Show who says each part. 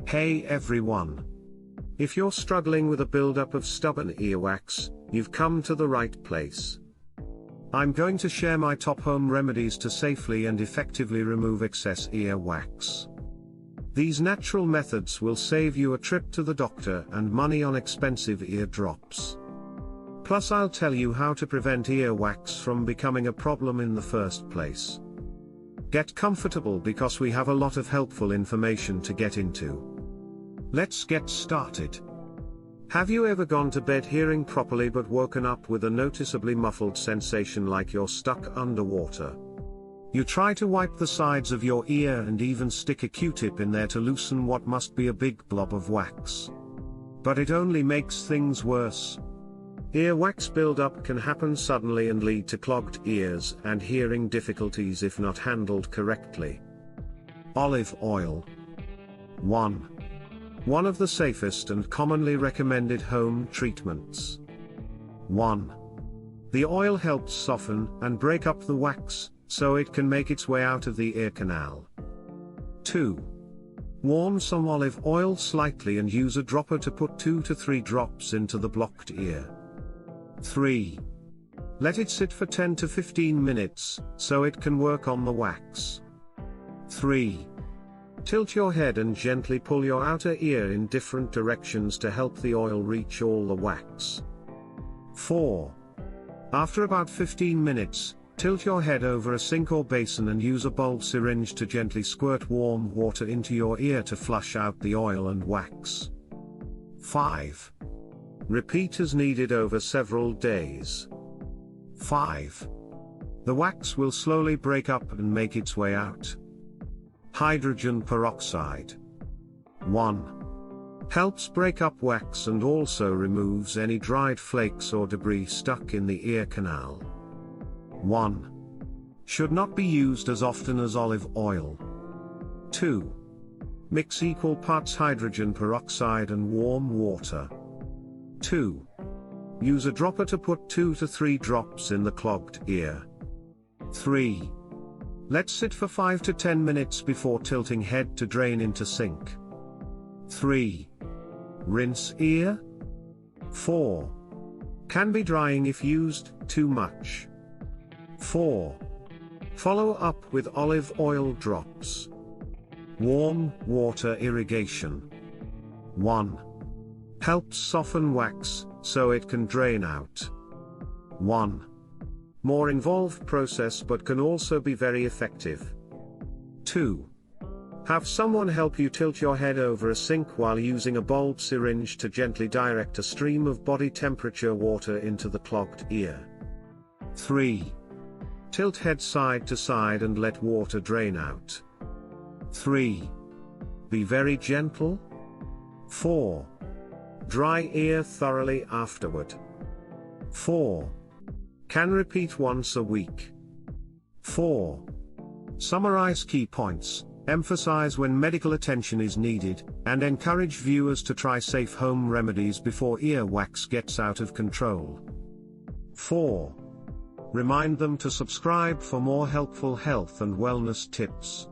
Speaker 1: Hey everyone! If you're struggling with a buildup of stubborn earwax, you've come to the right place. I'm going to share my top home remedies to safely and effectively remove excess earwax. These natural methods will save you a trip to the doctor and money on expensive ear drops. Plus I'll tell you how to prevent earwax from becoming a problem in the first place. Get comfortable because we have a lot of helpful information to get into. Let's get started. Have you ever gone to bed hearing properly but woken up with a noticeably muffled sensation like you're stuck underwater? You try to wipe the sides of your ear and even stick a Q-tip in there to loosen what must be a big blob of wax. But it only makes things worse. Earwax buildup can happen suddenly and lead to clogged ears and hearing difficulties if not handled correctly. Olive oil. 1. One of the safest and commonly recommended home treatments. 1. The oil helps soften and break up the wax, so it can make its way out of the ear canal. 2. Warm some olive oil slightly and use a dropper to put 2 to 3 drops into the blocked ear. 3. Let it sit for 10 to 15 minutes, so it can work on the wax. 3. Tilt your head and gently pull your outer ear in different directions to help the oil reach all the wax. 4. After about 15 minutes, tilt your head over a sink or basin and use a bulb syringe to gently squirt warm water into your ear to flush out the oil and wax. 5. Repeat as needed over several days. 5. The wax will slowly break up and make its way out. Hydrogen peroxide. 1. Helps break up wax and also removes any dried flakes or debris stuck in the ear canal. 1. Should not be used as often as olive oil. 2. Mix equal parts hydrogen peroxide and warm water. 2. Use a dropper to put 2 to 3 drops in the clogged ear. 3. Let sit for 5 to 10 minutes before tilting head to drain into sink. 3. Rinse ear. 4. Can be drying if used too much. 4. Follow up with olive oil drops. Warm water irrigation. 1. Helps soften wax, so it can drain out. 1. More involved process but can also be very effective. 2. Have someone help you tilt your head over a sink while using a bulb syringe to gently direct a stream of body temperature water into the clogged ear. 3. Tilt head side to side and let water drain out. 3. Be very gentle. 4. Dry ear thoroughly afterward. 4. Can repeat once a week. 4. Summarize key points, emphasize when medical attention is needed, and encourage viewers to try safe home remedies before earwax gets out of control. 4. Remind them to subscribe for more helpful health and wellness tips.